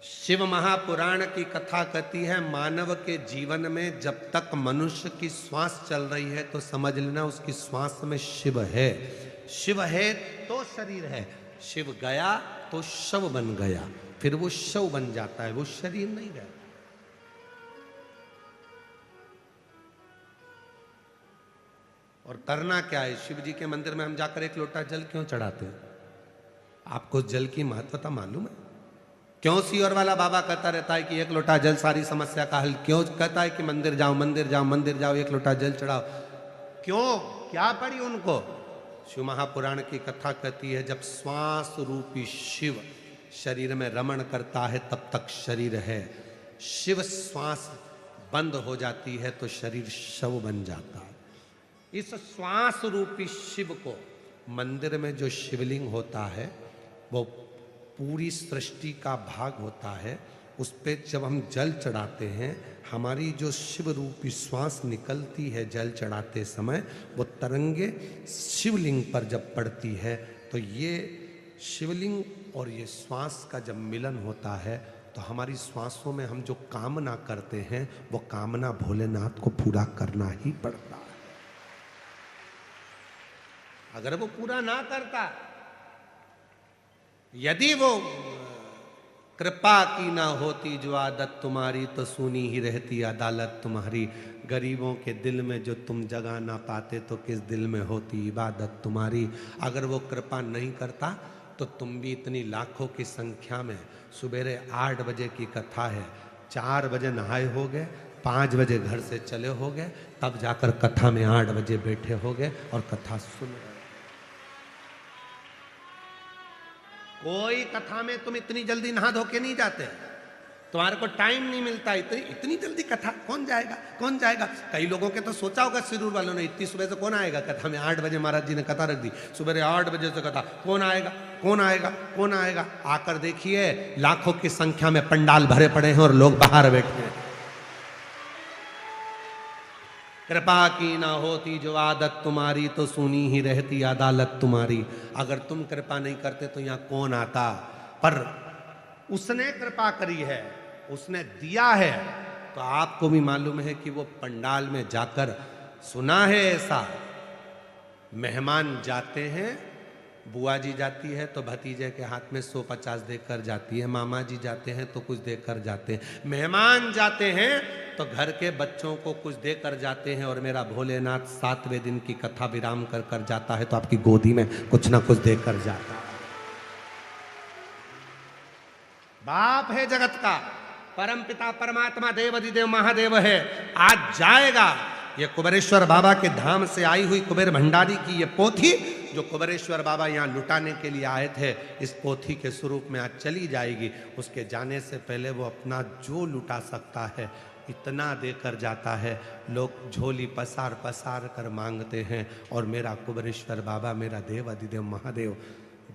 शिव महापुराण की कथा कहती है मानव के जीवन में जब तक मनुष्य की श्वास चल रही है तो समझ लेना उसकी श्वास में शिव है। शिव है तो शरीर है, शिव गया तो शव बन गया, फिर वो शव बन जाता है, वो शरीर नहीं रहता। और करना क्या है? शिव जी के मंदिर में हम जाकर एक लोटा जल क्यों चढ़ाते हैं? आपको जल की महत्वता मालूम है? क्यों सीहोर वाला बाबा कहता रहता है कि एक लोटा जल सारी समस्या का हल? क्यों कहता है कि मंदिर जाओ मंदिर जाओ मंदिर जाओ, एक लोटा जल चढ़ाओ? क्यों? क्या पड़ी उनको? शिव महापुराण की कथा कहती है जब श्वास रूपी शिव शरीर में रमण करता है तब तक शरीर है। शिव श्वास बंद हो जाती है तो शरीर शव बन जाता है। इस श्वास रूपी शिव को मंदिर में जो शिवलिंग होता है वो पूरी सृष्टि का भाग होता है। उस पे जब हम जल चढ़ाते हैं, हमारी जो शिव रूपी श्वास निकलती है जल चढ़ाते समय, वो तरंगे शिवलिंग पर जब पड़ती है तो ये शिवलिंग और ये श्वास का जब मिलन होता है तो हमारी श्वासों में हम जो कामना करते हैं वो कामना भोलेनाथ को पूरा करना ही पड़ता है। अगर वो पूरा ना करता, यदि वो कृपा की ना होती जो आदत तुम्हारी, तो सुनी ही रहती अदालत तुम्हारी। गरीबों के दिल में जो तुम जगा ना पाते तो किस दिल में होती इबादत तुम्हारी। अगर वो कृपा नहीं करता तो तुम भी इतनी लाखों की संख्या में, सुबेरे 8 बजे की कथा है, 4 बजे नहाए हो गए, 5 बजे घर से चले हो गए, तब जाकर कथा में 8 बजे बैठे हो गए और कथा सुन रहे। कोई कथा में तुम इतनी जल्दी नहा धो के नहीं जाते, तुम्हारे को टाइम नहीं मिलता। इतनी जल्दी कथा कौन जाएगा कौन जाएगा? कई लोगों के तो सोचा होगा शिरूर वालों ने, इतनी सुबह से कौन आएगा कथा में? 8 बजे महाराज जी ने कथा रख दी, सुबह 8 बजे से कथा, कौन आएगा कौन आएगा कौन आएगा? आकर देखिए लाखों की संख्या में पंडाल भरे पड़े हैं और लोग बाहर बैठे हैं। कृपा की ना होती जो आदत तुम्हारी, तो सुनी ही रहती अदालत तुम्हारी। अगर तुम कृपा नहीं करते तो यहाँ कौन आता? पर उसने कृपा करी है, उसने दिया है, तो आपको भी मालूम है कि वो पंडाल में जाकर, सुना है ऐसा, मेहमान जाते हैं, बुआ जी जाती है तो भतीजे के हाथ में 150 देकर जाती है, मामा जी जाते हैं तो कुछ देकर जाते हैं, मेहमान जाते हैं तो घर के बच्चों को कुछ देकर जाते हैं। और मेरा भोलेनाथ 7वें दिन की कथा विराम कर कर जाता है तो आपकी गोदी में कुछ ना कुछ देकर जाता है। बाप है जगत का, परम पिता परमात्मा देव अधिदेव महादेव है। आज जाएगा ये कुबेरेश्वर बाबा के धाम से आई हुई कुबेर भंडारी की ये पोथी, जो कुबेरेश्वर बाबा यहाँ लुटाने के लिए आए थे, इस पोथी के स्वरूप में आज चली जाएगी। उसके जाने से पहले वो अपना जो लुटा सकता है इतना देकर जाता है। लोग झोली पसार पसार कर मांगते हैं और मेरा कुबेरेश्वर बाबा, मेरा देव अधिदेव महादेव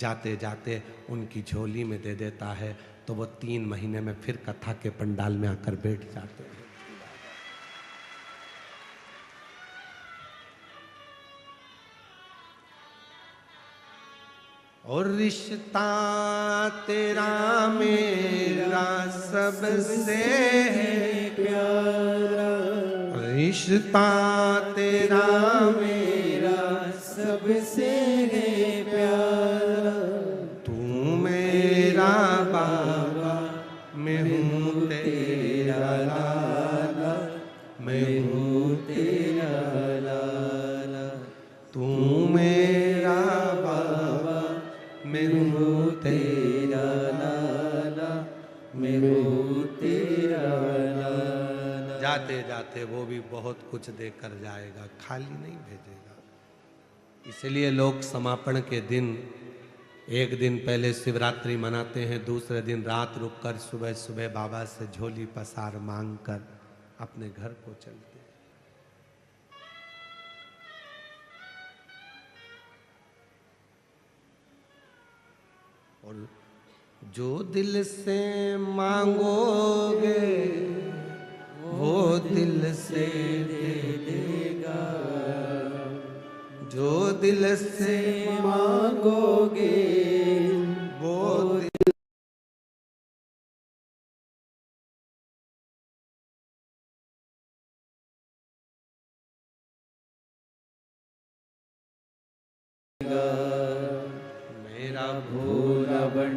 जाते जाते उनकी झोली में दे देता है। तो वो 3 महीने में फिर कथा के पंडाल में आकर बैठ जाते हैं। और रिश्ता तेरा मेरा सबसे है प्यारा, रिश्ता तेरा मेरा सबसे है प्यारा। तू मेरा बाबा, मैं हूँ तेरा लाला, मैं हूँ तेरा लाला। तू मेरा बाबा, मैं हूँ तेरा लाला, मैं हूँ तेरा लाला। जाते जाते वो भी बहुत कुछ देकर जाएगा, खाली नहीं भेजेगा। इसलिए लोग समापन के दिन एक दिन पहले शिवरात्रि मनाते हैं, दूसरे दिन रात रुककर सुबह सुबह बाबा से झोली पसार मांग कर अपने घर को चलते हैं। और जो दिल से मांगोगे वो दिल से दे देगा, जो दिल से मांगोगे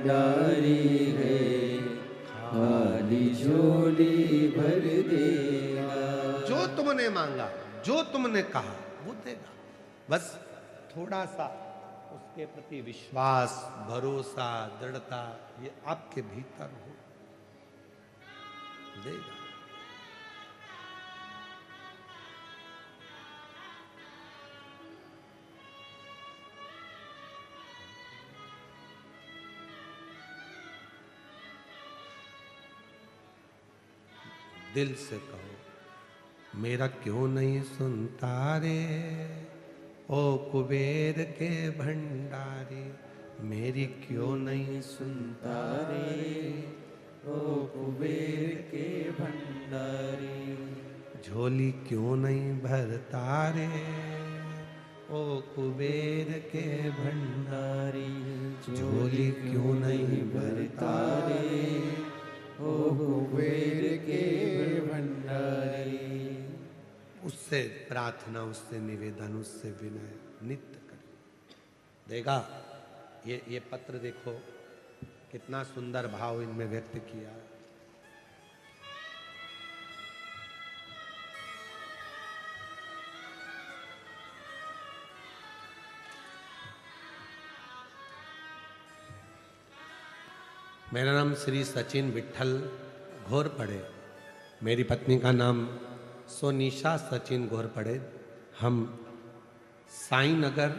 भंडारी है, खाली झोली भर देगा। जो तुमने मांगा, जो तुमने कहा वो देगा। बस थोड़ा सा उसके प्रति विश्वास, भरोसा, दृढ़ता ये आपके भीतर हो, देगा। दिल से कहो, मेरा क्यों नहीं सुनता रे ओ कुबेर के भंडारी, मेरी क्यों नहीं सुनता रे ओ कुबेर के भंडारी, झोली क्यों नहीं भरता रे ओ कुबेर के भंडारी, झोली क्यों नहीं भरता रे ओ कुबेर के भंडारी। उससे प्रार्थना, उससे निवेदन, उससे विनय नित्य कर देगा। ये पत्र देखो कितना सुंदर भाव इनमें व्यक्त किया। मेरा नाम श्री सचिन विठल घोरपड़े, मेरी पत्नी का नाम सोनिशा सचिन घोरपड़े। हम साईं नगर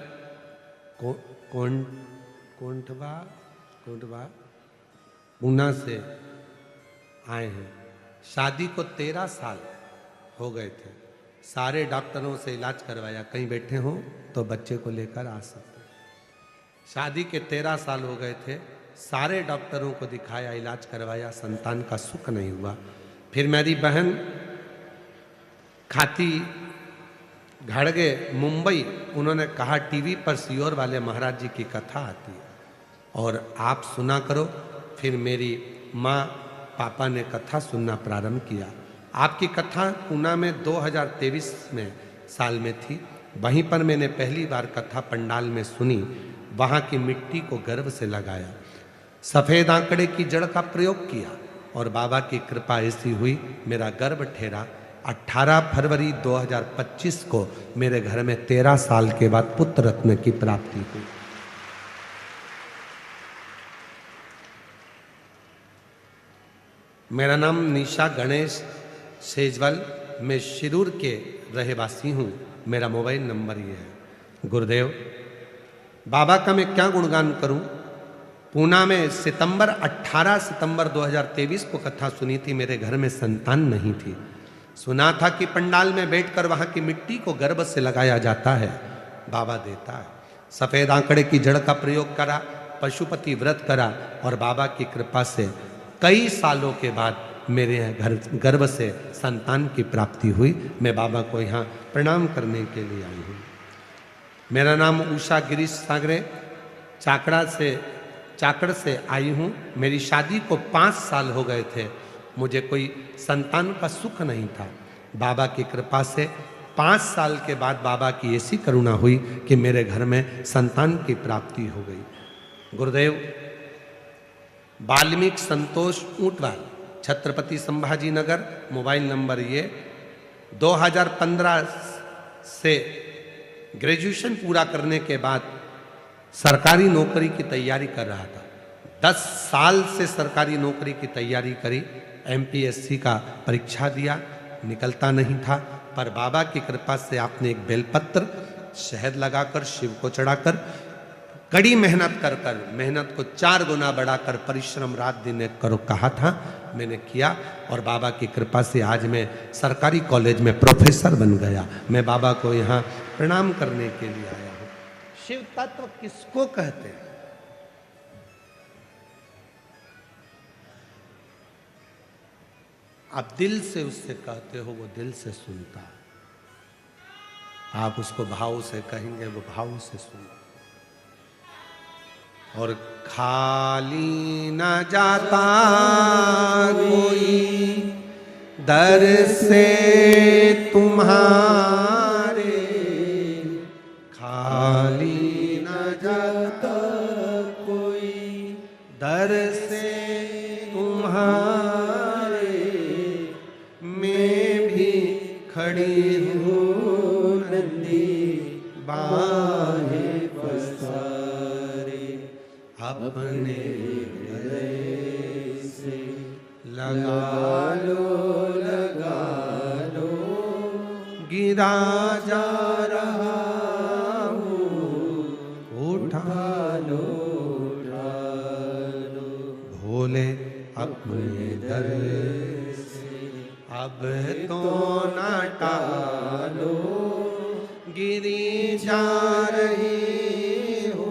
कोंठवा पूना से आए हैं। शादी को 13 साल हो गए थे। सारे डॉक्टरों से इलाज करवाया, कहीं बैठे हों तो बच्चे को लेकर आ सकते। शादी के 13 साल हो गए थे, सारे डॉक्टरों को दिखाया, इलाज करवाया, संतान का सुख नहीं हुआ। फिर मेरी बहन खाती घड़गे मुंबई, उन्होंने कहा टीवी पर सियोर वाले महाराज जी की कथा आती है और आप सुना करो। फिर मेरी माँ पापा ने कथा सुनना प्रारंभ किया। आपकी कथा पूना में 2023 में साल में थी। वहीं पर मैंने पहली बार कथा पंडाल में सुनी। वहाँ की मिट्टी को गर्व से लगाया, सफ़ेद आंकड़े की जड़ का प्रयोग किया और बाबा की कृपा ऐसी हुई, मेरा गर्भ ठहरा। 18 फरवरी 2025 को मेरे घर में 13 साल के बाद पुत्र रत्न की प्राप्ति हुई। मेरा नाम निशा गणेश सेजवल, मैं शिरूर के रहवासी हूँ। मेरा मोबाइल नंबर ये है। गुरुदेव, बाबा का मैं क्या गुणगान करूं। पूना में 18 सितंबर 2023 को कथा सुनी थी। मेरे घर में संतान नहीं थी। सुना था कि पंडाल में बैठकर वहां की मिट्टी को गर्भ से लगाया जाता है, बाबा देता है। सफेद आंकड़े की जड़ का प्रयोग करा, पशुपति व्रत करा और बाबा की कृपा से कई सालों के बाद मेरे घर गर्भ से संतान की प्राप्ति हुई। मैं बाबा को यहाँ प्रणाम करने के लिए आई हूँ। मेरा नाम उषा गिरीश सागरे, चाकड़ से आई हूँ। मेरी शादी को 5 साल हो गए थे। मुझे कोई संतान का सुख नहीं था। बाबा की कृपा से 5 साल के बाद बाबा की ऐसी करुणा हुई कि मेरे घर में संतान की प्राप्ति हो गई। गुरुदेव, वाल्मीकि संतोष ऊंटवाल, छत्रपति संभाजी नगर, मोबाइल नंबर ये। 2015 से ग्रेजुएशन पूरा करने के बाद सरकारी नौकरी की तैयारी कर रहा था। 10 साल से सरकारी नौकरी की तैयारी करी, एमपीएससी का परीक्षा दिया, निकलता नहीं था। पर बाबा की कृपा से आपने एक बेलपत्र शहद लगाकर, शिव को चढ़ाकर, कड़ी मेहनत कर मेहनत को 4 गुना बढ़ाकर परिश्रम रात दिन करो कहा था, मैंने किया और बाबा की कृपा से आज मैं सरकारी कॉलेज में प्रोफेसर बन गया। मैं बाबा को यहाँ प्रणाम करने के लिए आया हूँ। शिव तत्व किसको कहते हैं? आप दिल से उससे कहते हो, वो दिल से सुनता है। आप उसको भाव से कहेंगे, वो भाव से सुनता। और खाली न जाता कोई दर से तुम्हारे, खाली न जाता कोई दर घर से तुम्हारे मैं भी खड़ी हूँ नंदी बाहें पसारे अपने हृदय से लगा लगा लो गिरा जा रहा उठा लो भोले अपने दर से अब तो ना टालो गिरी जा रही हो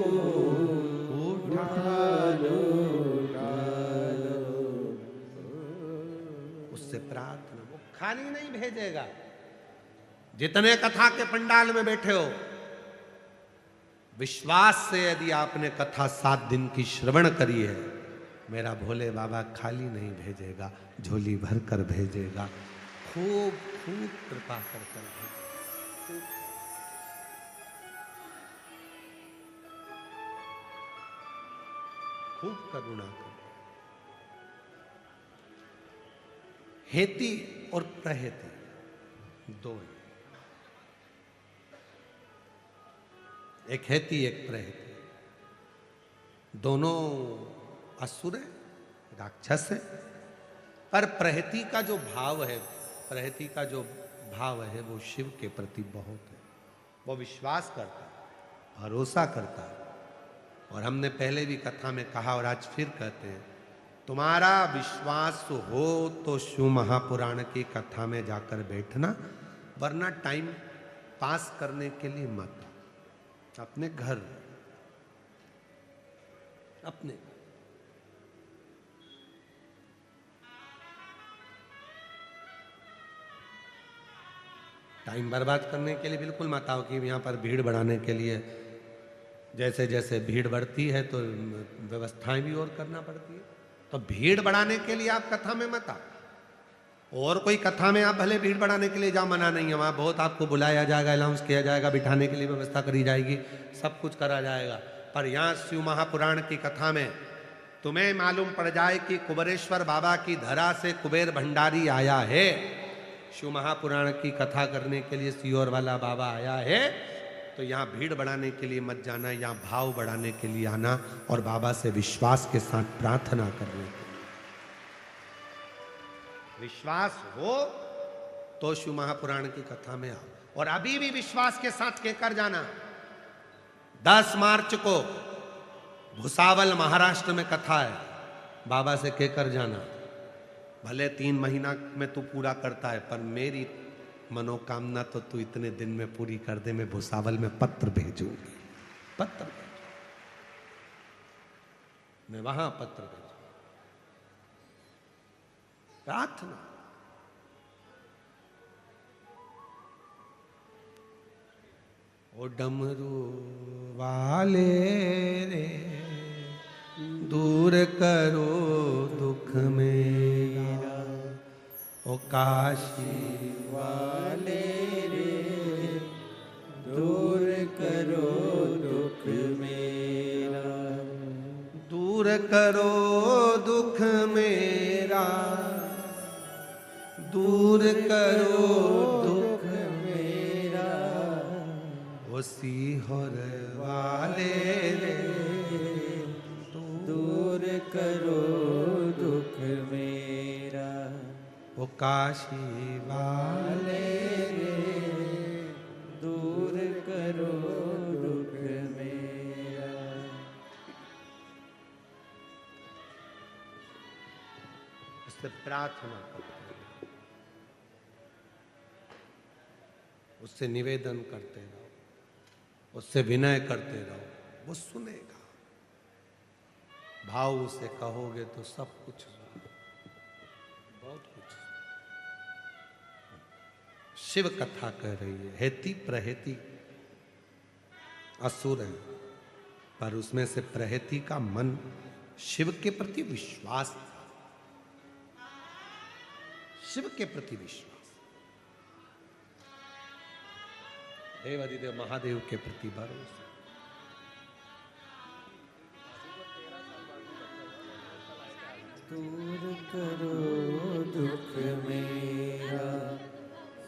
उठा लो उससे प्रार्थना। वो खाली नहीं भेजेगा। जितने कथा के पंडाल में बैठे हो, विश्वास से यदि आपने कथा 7 दिन की श्रवण करी है, मेरा भोले बाबा खाली नहीं भेजेगा, झोली भर कर भेजेगा। खूब खूब कृपा कर भेजेगा। खूब करुणा कर। हेती और प्रहेती दो हैं। एक हेती एक प्रहेती, दोनों असुर है, राक्षस है। पर प्रहेती का जो भाव है, प्रहेती का जो भाव है वो शिव के प्रति बहुत है। वो विश्वास करता है, भरोसा करता है। और हमने पहले भी कथा में कहा और आज फिर कहते हैं, तुम्हारा विश्वास हो तो शिव महापुराण की कथा में जाकर बैठना, वरना टाइम पास करने के लिए मत। अपने घर, अपने टाइम बर्बाद करने के लिए बिल्कुल मत आओ कि यहाँ पर भीड़ बढ़ाने के लिए। जैसे जैसे भीड़ बढ़ती है तो व्यवस्थाएं भी और करना पड़ती है। तो भीड़ बढ़ाने के लिए आप कथा में मत आओ। और कोई कथा में आप भले भीड़ बढ़ाने के लिए जाओ, मना नहीं है। वहाँ बहुत आपको बुलाया जाएगा, अनाउंस किया जाएगा, बिठाने के लिए व्यवस्था करी जाएगी, सब कुछ करा जाएगा। पर यहाँ शिव महापुराण की कथा में तुम्हें मालूम पड़ जाए कि कुबेरेश्वर बाबा की धरा से कुबेर भंडारी आया है। शिव महापुराण की कथा करने के लिए सियोर वाला बाबा आया है, तो यहाँ भीड़ बढ़ाने के लिए मत जाना, यहाँ भाव बढ़ाने के लिए आना और बाबा से विश्वास के साथ प्रार्थना करने के लिए। विश्वास हो तो शिव महापुराण की कथा में आओ। और अभी भी विश्वास के साथ कहकर जाना, 10 मार्च को भुसावल महाराष्ट्र में कथा है, बाबा से कहकर जाना। भले 3 महीना में तू पूरा करता है, पर मेरी मनोकामना तो तू इतने दिन में पूरी कर दे। मैं भुसावल में पत्र भेजूंगी, पत्र भेजूंगी, मैं वहां पत्र भेजूंगी। प्रार्थना। ओ डमरू वाले रे, दूर करो दुख मेरा। ओ काशी वाले रे, दूर करो दुख मेरा। दूर करो दुख मेरा, दूर करो दुख मेरा। ओ सीहोर वाले रे, दूर करो दुख मेरा। ओ काशी वाले रे, दूर करो दुख मेरा। उससे प्रार्थना करते रहो, उससे निवेदन करते रहो, उससे विनय करते रहो, वो सुनेगा। भाव से कहोगे तो सब कुछ, बहुत कुछ। शिव कथा कह रही है, हेती प्रहेती असुर है, पर उसमें से प्रहेती का मन शिव के प्रति विश्वास था, शिव के प्रति विश्वास, देवाधिदेव महादेव के प्रति भरोसा। दूर करो दुख मेरा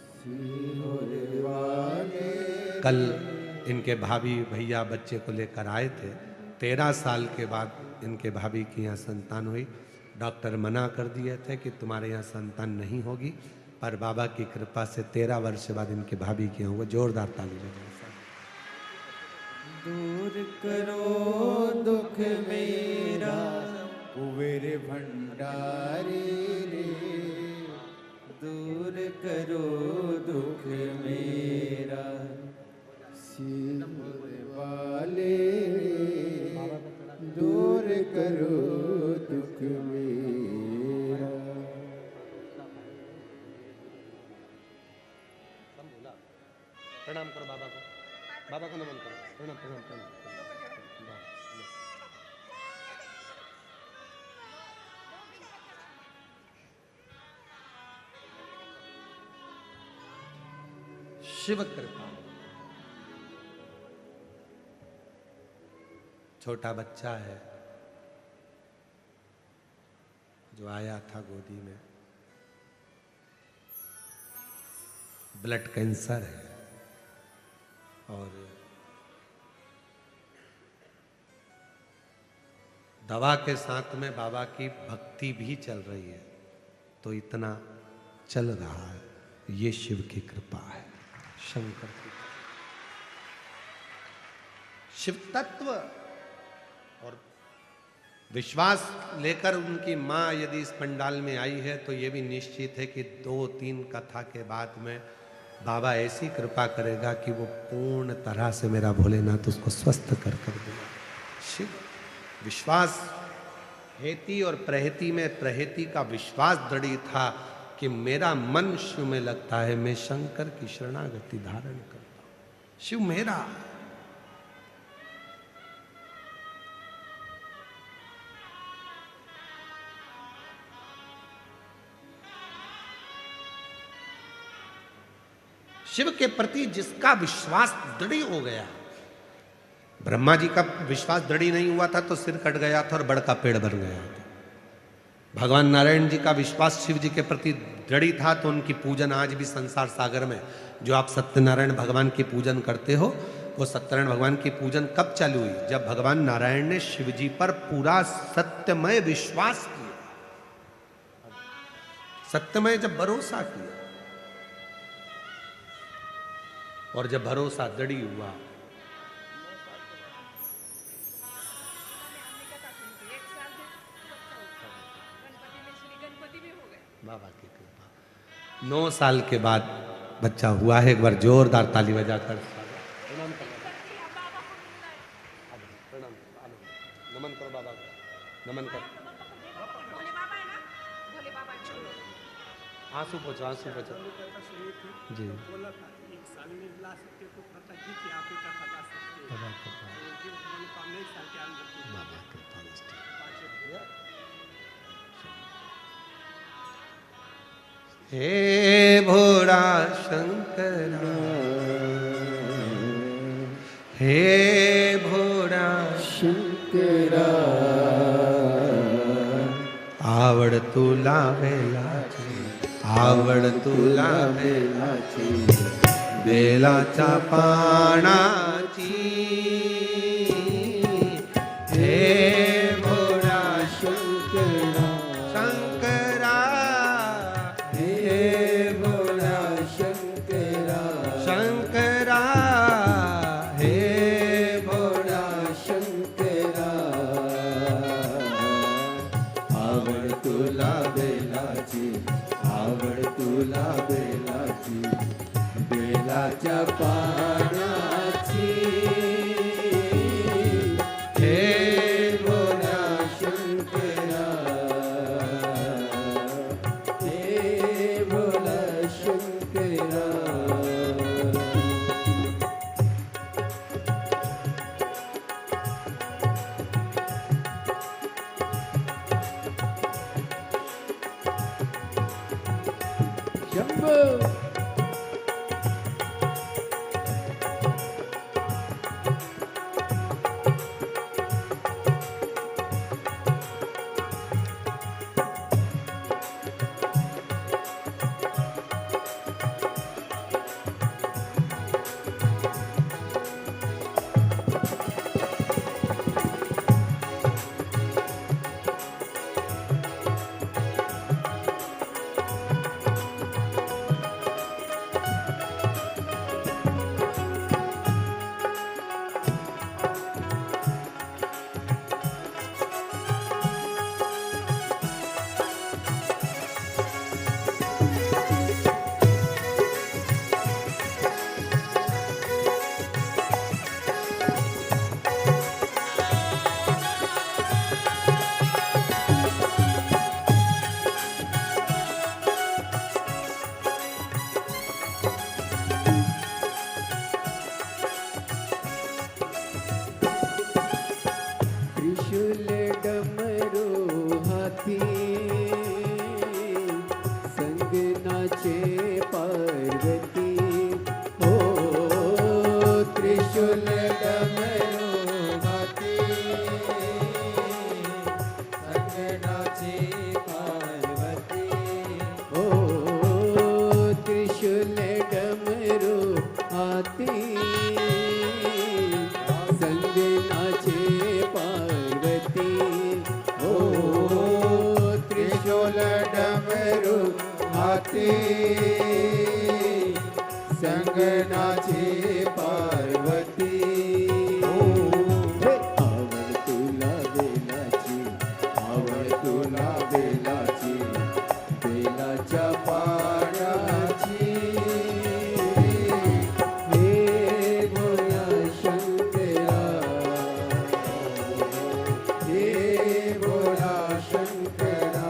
सिहोर वाले। कल इनके भाभी भैया बच्चे को लेकर आए थे। 13 साल के बाद इनके भाभी की यहाँ संतान हुई। डॉक्टर मना कर दिए थे कि तुम्हारे यहाँ संतान नहीं होगी, पर बाबा की कृपा से 13 वर्ष बाद इनके भाभी की यहाँ हुआ। जोरदार ताली बजाओ। दूर करो दुख मेरा कुबेर भंडारी रे, दूर करो दुख मेरा सिर वाले, दूर करो दुख मेरा। प्रणाम करो बाबा को, बाबा को नमन करो। प्रणाम प्रणाम प्रणाम। शिव कृपा। छोटा बच्चा है जो आया था गोदी में, ब्लड कैंसर है और दवा के साथ में बाबा की भक्ति भी चल रही है, तो इतना चल रहा है। ये शिव की कृपा है, शंकर की। शिव तत्व और विश्वास लेकर उनकी माँ यदि इस पंडाल में आई है, तो ये भी निश्चित है कि 2-3 कथा के बाद में बाबा ऐसी कृपा करेगा कि वो पूर्ण तरह से मेरा भोलेनाथ उसको स्वस्थ कर देगा। शिव विश्वास, हेती और प्रहेती में प्रहेती का विश्वास दृढ़ था कि मेरा मन शिव में लगता है, मैं शंकर की शरणागति धारण करता हूं, शिव मेरा। शिव के प्रति जिसका विश्वास दृढ़ हो गया, ब्रह्मा जी का विश्वास दृढ़ नहीं हुआ था तो सिर कट गया था और बड़ का पेड़ बन गया था। भगवान नारायण जी का विश्वास शिव जी के प्रति दृढ़ था तो उनकी पूजन आज भी संसार सागर में, जो आप सत्यनारायण भगवान की पूजन करते हो, वो सत्यनारायण भगवान की पूजन कब चालू हुई? जब भगवान नारायण ने शिव जी पर पूरा सत्यमय विश्वास किया, सत्यमय जब भरोसा किया, और जब भरोसा दृढ़ हुआ, बाबा की कृपा 9 साल के बाद बच्चा हुआ है। एक बार जोरदार ताली बजाकर प्रणाम करो, नमन करो बाबा को, नमन कर। आंसू पोछो, आंसू पोछो जी। बाबा कृपा, बाबा कृपा। हे भोला शंकर, हे भोला शंकरा, आवड तुला बेलाची, आवड तुला बेलाची, बेलाच्या पानाची। हे भोला शंकरा, शंकरा, हे भोला शंकरा, शंकरा, हे भोला शंकरा, आवड तुला बेलाची, आवड तुला बेलाची, बेलाच्या पानाची। हे भोला शंकरा, हे भोला शंकरा। शंभो बेलाची संग नाचे पार्वती हो त्रिशूल डमरू हाती संग नाचे पार्वती हो त्रिशूल डमरू हाती संग नाचे पार्वती हो त्रिशूल डमरू हाती संग नाचे पार्वती आवड तुला बेलाची आवड तुला बेलाची बेलाच्या पाण्याची हे भोला शंकरा हे भोला शंकरा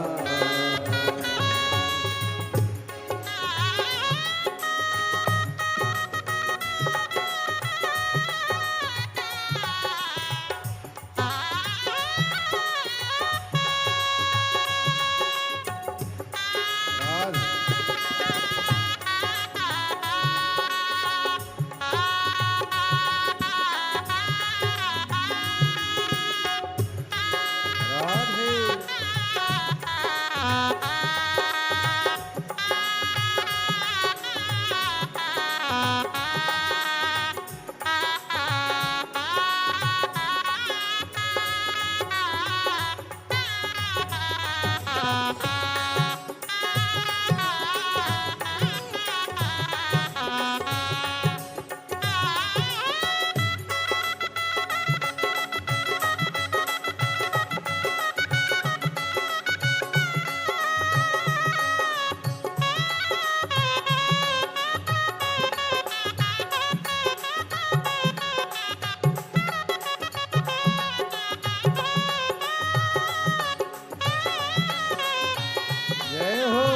जय हो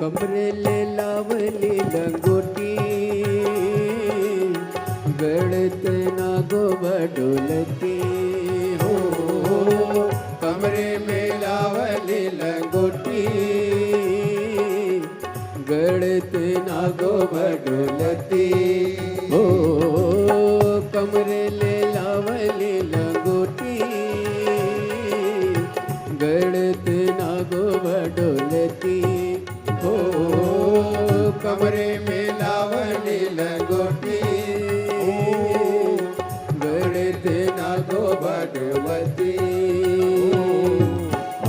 कमरेले लावली लंगोटी गळत नागोबा डोलती हो कमरे में लावली लंगोटी गळत नागोबा डोलती हो कमरेले लावली लंगोटी गळत नागोबा डोलती हो कमरे में लावली लंगोटी गळत नागोबा डोलती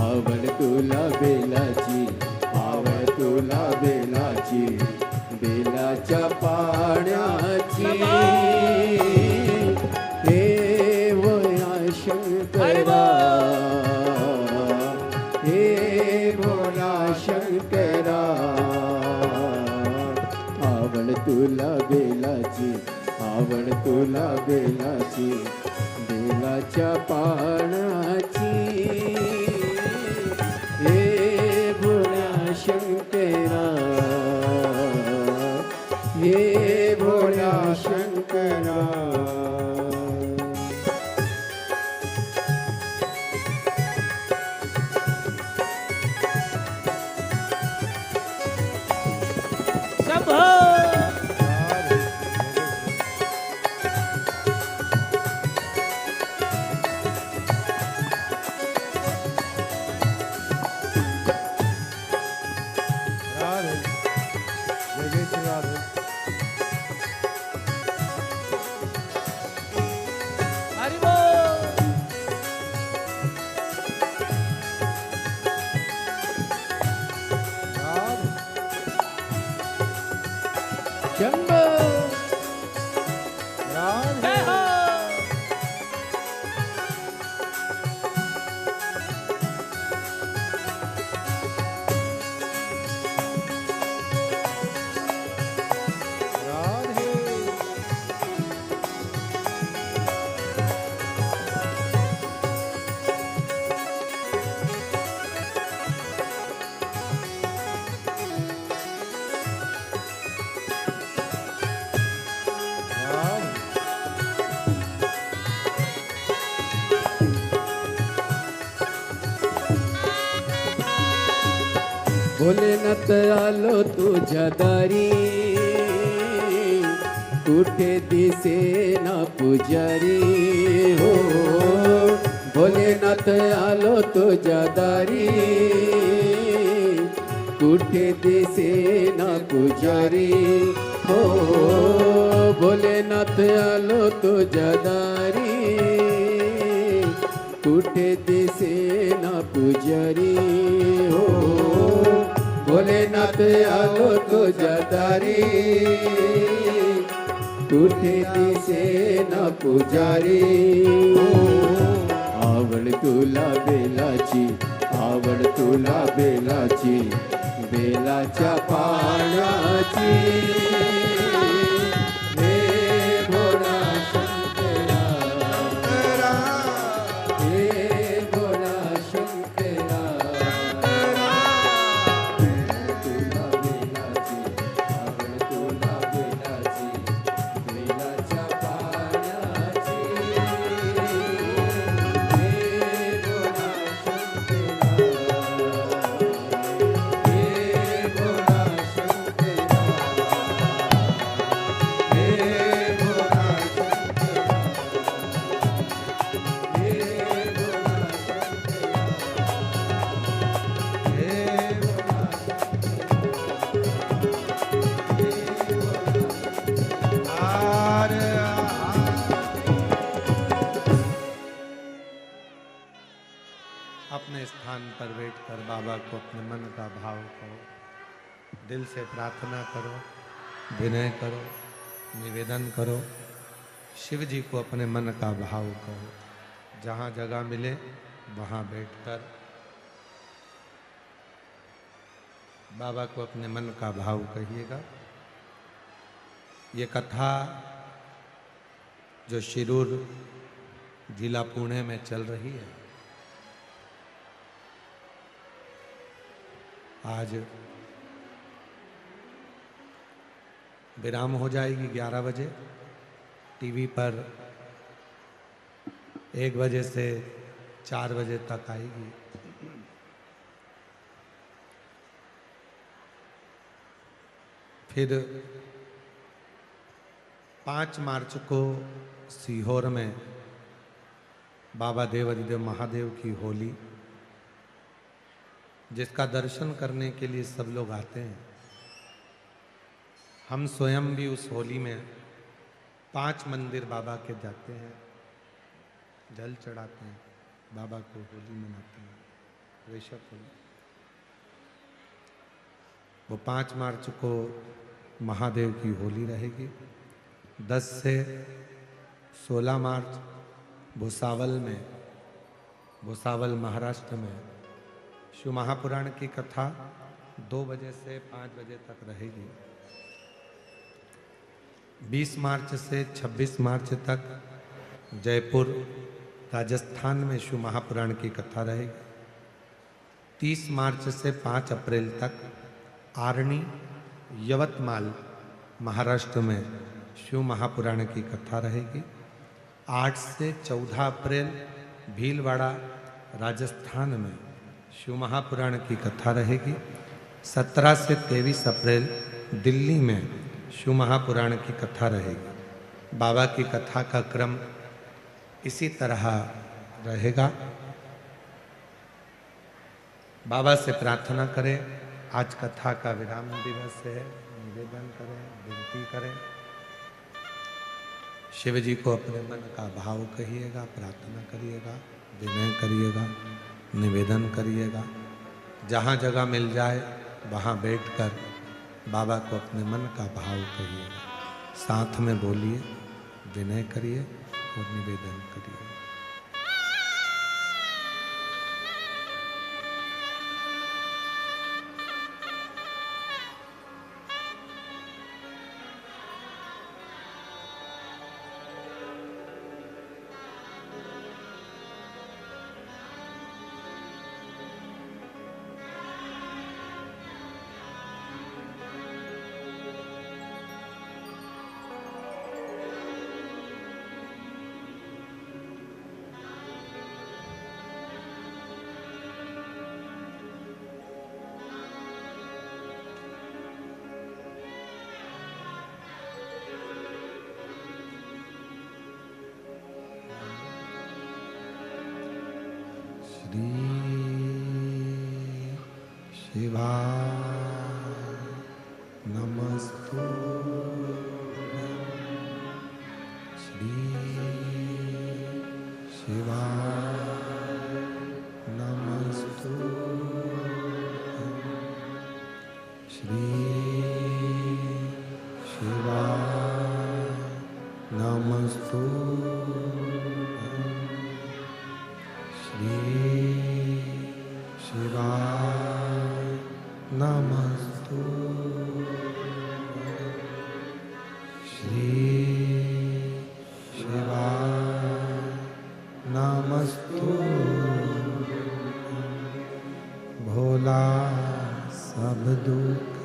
आवड तुला बेलाची आवड तुला बेलाची बेलाच्या पाण्याची हे भोला शंकरा हे भोला शंकरा आवड तुला बेलाची आवड तुला बेलाची बेलाच्या पाण्याची हे भोला शंकरा हे भोला शंकरा शंभो राधे हो भोलेनाथ आलो तुझ्या दारी, कुठे दिसे ना पुजारी हो. भोलेनाथ आलो तुझ्या दारी, कुठे दिसे ना पुजारी हो. भोलेनाथ आलो तुझ्या दारी, कुठे दिसे ना पुजारी हो. भोलेनाथ आलो तुझ्या दारी, कुठे दिसे ना पुजारी हो. आवड तुला बेलाची, आवड तुला बेलाची, बेलाच्या पानाची. हे भोळा शंकरा, हे भोळा शंकरा. आवड तुला बेलाची, आवड तुला बेलाची, बेलाच्या पानाची. हे भोळा शंकरा, अपने स्थान पर बैठकर बाबा को अपने मन का भाव करो, दिल से प्रार्थना करो, विनय करो, निवेदन करो. शिव जी को अपने मन का भाव करो. जहाँ जगह मिले वहाँ बैठकर बाबा को अपने मन का भाव कहिएगा. ये कथा जो शिरूर जिला पुणे में चल रही है, आज विराम हो जाएगी 11 बजे. टीवी पर 1 बजे से 4 बजे तक आएगी. फिर 5 मार्च को सीहोर में बाबा देव अधिदेव महादेव की होली, जिसका दर्शन करने के लिए सब लोग आते हैं. हम स्वयं भी उस होली में 5 मंदिर बाबा के जाते हैं, जल चढ़ाते हैं, बाबा को होली मनाते हैं. वैशक होली वो 5 मार्च को महादेव की होली रहेगी. 10 से 16 मार्च भुसावल में, भुसावल महाराष्ट्र में शिव महापुराण की कथा 2 बजे से 5 बजे तक रहेगी. 20 मार्च से 26 मार्च तक जयपुर राजस्थान में शिव महापुराण की कथा रहेगी. 30 मार्च से 5 अप्रैल तक आरणी यवतमाल महाराष्ट्र में शिव महापुराण की कथा रहेगी. 8 से 14 अप्रैल भीलवाड़ा राजस्थान में शिव महापुराण की कथा रहेगी. 17 से 23 अप्रैल दिल्ली में शिव महापुराण की कथा रहेगी. बाबा की कथा का क्रम इसी तरह रहेगा. बाबा से प्रार्थना करें. आज कथा का विराम दिवस है. निवेदन करें, विनती करें. शिव जी को अपने मन का भाव कहिएगा, प्रार्थना करिएगा, विनय करिएगा, निवेदन करिएगा. जहाँ जगह मिल जाए वहाँ बैठकर बाबा को अपने मन का भाव कहिएगा. साथ में बोलिए, विनय करिए और निवेदन करिए. श्री शिवाय नमस्तु श्री शिवाय नमस्तु श्री शिवाय नमस्तु श्री शिवाय नमस्तु श्री शिवाय नमस्तु भोला सब दुख